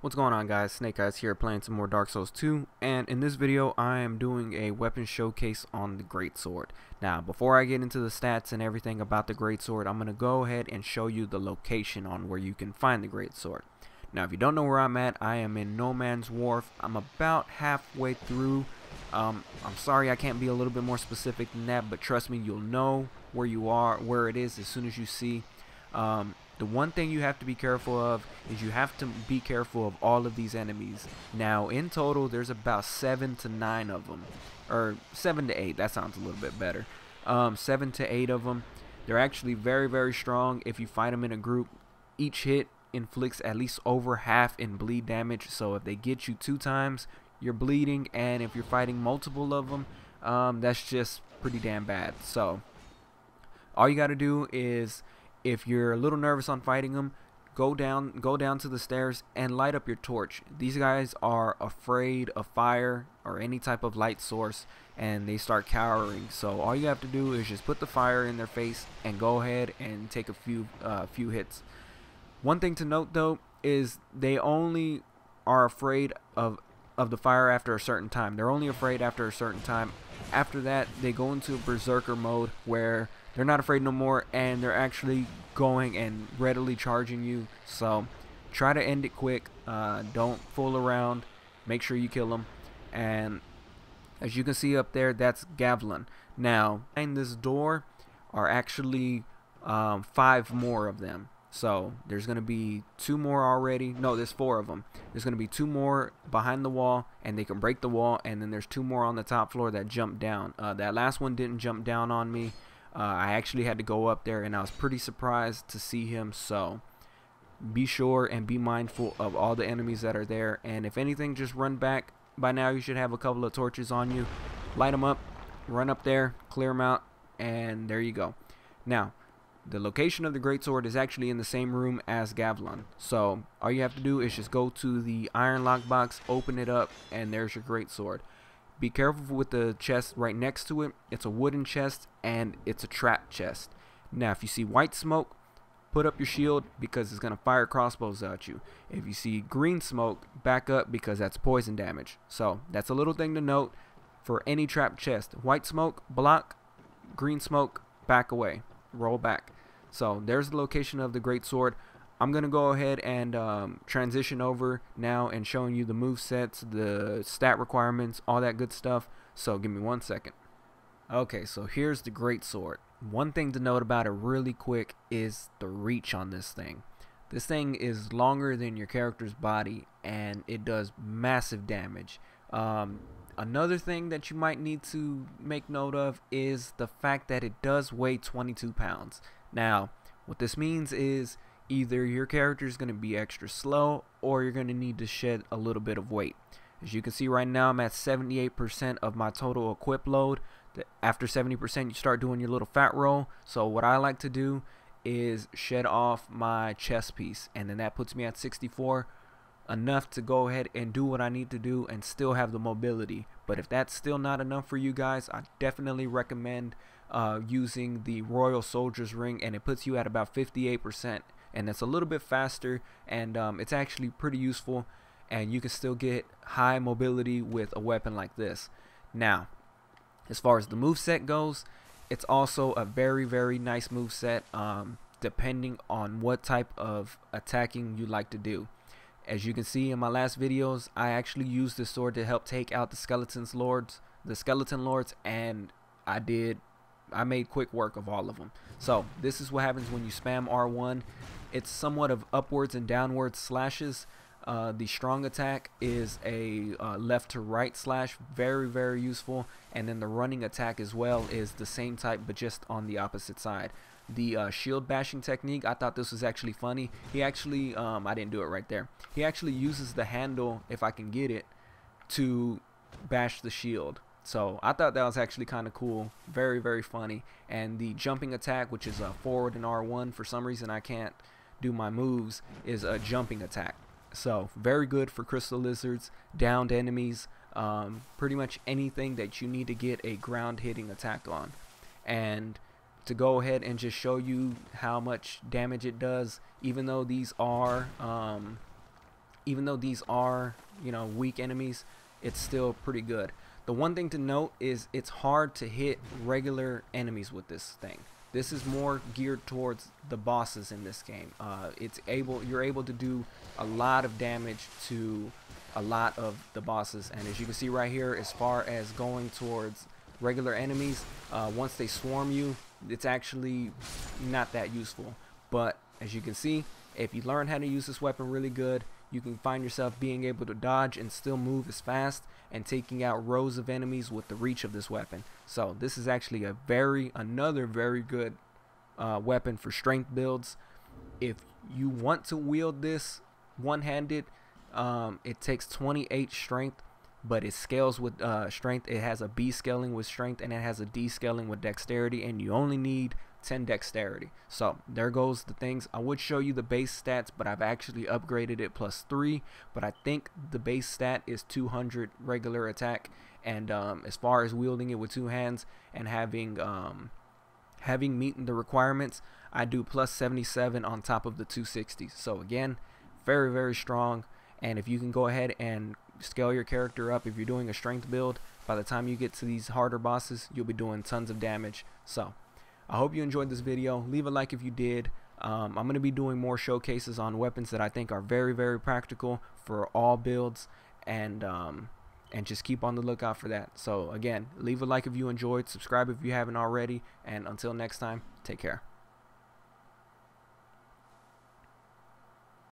What's going on, guys? Snake Eyes here playing some more Dark Souls 2, and in this video I am doing a weapon showcase on the Greatsword. Now before I get into the stats and everything about the Greatsword, I'm going to go ahead and show you the location on where you can find the Greatsword. Now if you don't know where I'm at, I am in No Man's Wharf. I'm about halfway through. I'm sorry I can't be a little bit more specific than that, but trust me, you'll know where you are, where it is as soon as you see. The one thing you have to be careful of is you have to be careful of all of these enemies. Now in total there's about 7 to 9 of them, or 7 to 8, that sounds a little bit better. 7 to 8 of them. They're actually very strong. If you fight them in a group, each hit inflicts at least over half in bleed damage, so if they get you 2 times you're bleeding, and if you're fighting multiple of them, that's just pretty damn bad. So all you got to do is, if you're a little nervous on fighting them, go down to the stairs and light up your torch. These guys are afraid of fire or any type of light source, and they start cowering. So all you have to do is just put the fire in their face and go ahead and take a few hits. One thing to note though is they only are afraid of the fire after a certain time. They're only afraid after a certain time. After that, they go into berserker mode where they're not afraid no more, and they're actually going and readily charging you. So try to end it quick. Don't fool around. Make sure you kill them. And as you can see up there, that's Gavlin. Now behind this door are actually 5 more of them. So there's going to be 2 more already. No, there's 4 of them. There's going to be 2 more behind the wall, and they can break the wall. And then there's 2 more on the top floor that jump down. That last one didn't jump down on me. I actually had to go up there, and I was pretty surprised to see him. So be sure and be mindful of all the enemies that are there. And if anything, just run back. By now you should have a couple of torches on you. Light them up, run up there, clear them out, and there you go. Now the location of the Greatsword is actually in the same room as Gavlin. So all you have to do is just go to the iron lockbox, open it up, and there's your Greatsword. Be careful with the chest right next to it. It's a wooden chest, and it's a trap chest. Now if you see white smoke, put up your shield because it's going to fire crossbows at you. If you see green smoke, back up because that's poison damage. So that's a little thing to note for any trap chest. White smoke, block. Green smoke, back away. Roll back. So there's the location of the Greatsword. I'm going to go ahead and transition over now and showing you the movesets, the stat requirements, all that good stuff. So give me 1 second. Okay, so here's the Greatsword. One thing to note about it really quick is the reach on this thing. This thing is longer than your character's body, and it does massive damage. Another thing that you might need to make note of is the fact that it does weigh 22 pounds. Now, what this means is either your character is going to be extra slow, or you're going to need to shed a little bit of weight. As you can see right now, I'm at 78% of my total equip load. After 70%, you start doing your little fat roll. So what I like to do is shed off my chest piece, and then that puts me at 64, enough to go ahead and do what I need to do and still have the mobility. But if that's still not enough for you guys, I definitely recommend using the Royal Soldier's Ring, and it puts you at about 58%, and it's a little bit faster, and it's actually pretty useful, and you can still get high mobility with a weapon like this. Now as far as the moveset goes, it's also a very nice moveset, depending on what type of attacking you like to do. As you can see in my last videos, I actually used this sword to help take out the skeleton lords, and I made quick work of all of them. So this is what happens when you spam R1. It's somewhat of upwards and downwards slashes. The strong attack is a left to right slash, very useful, and then the running attack as well is the same type but just on the opposite side. The shield bashing technique, I thought this was actually funny. He actually, I didn't do it right there. He actually uses the handle, if I can get it, to bash the shield. So I thought that was actually kind of cool, very funny. And the jumping attack, which is a forward and R1, for some reason I can't do my moves, is a jumping attack. So very good for crystal lizards, downed enemies, pretty much anything that you need to get a ground hitting attack on. And to go ahead and just show you how much damage it does, even though these are even though these are, you know, weak enemies, it's still pretty good. The one thing to note is it's hard to hit regular enemies with this thing. This is more geared towards the bosses in this game. You're able to do a lot of damage to a lot of the bosses, and as you can see right here, as far as going towards regular enemies, once they swarm you, it's actually not that useful. But as you can see, if you learn how to use this weapon really good, you can find yourself being able to dodge and still move as fast and taking out rows of enemies with the reach of this weapon. So this is actually another very good weapon for strength builds. If you want to wield this one-handed, it takes 28 strength, but it scales with strength. It has a B scaling with strength, and it has a D scaling with dexterity, and you only need 10 dexterity. So there goes the things. I would show you the base stats, but I've actually upgraded it +3, but I think the base stat is 200 regular attack, and as far as wielding it with two hands and having meeting the requirements, I do +77 on top of the 260. So again, very, very strong. And if you can go ahead and scale your character up, if you're doing a strength build, by the time you get to these harder bosses, you'll be doing tons of damage. So I hope you enjoyed this video. Leave a like if you did. I'm going to be doing more showcases on weapons that I think are very, very practical for all builds, and just keep on the lookout for that. So again, leave a like if you enjoyed, subscribe if you haven't already, and until next time, take care.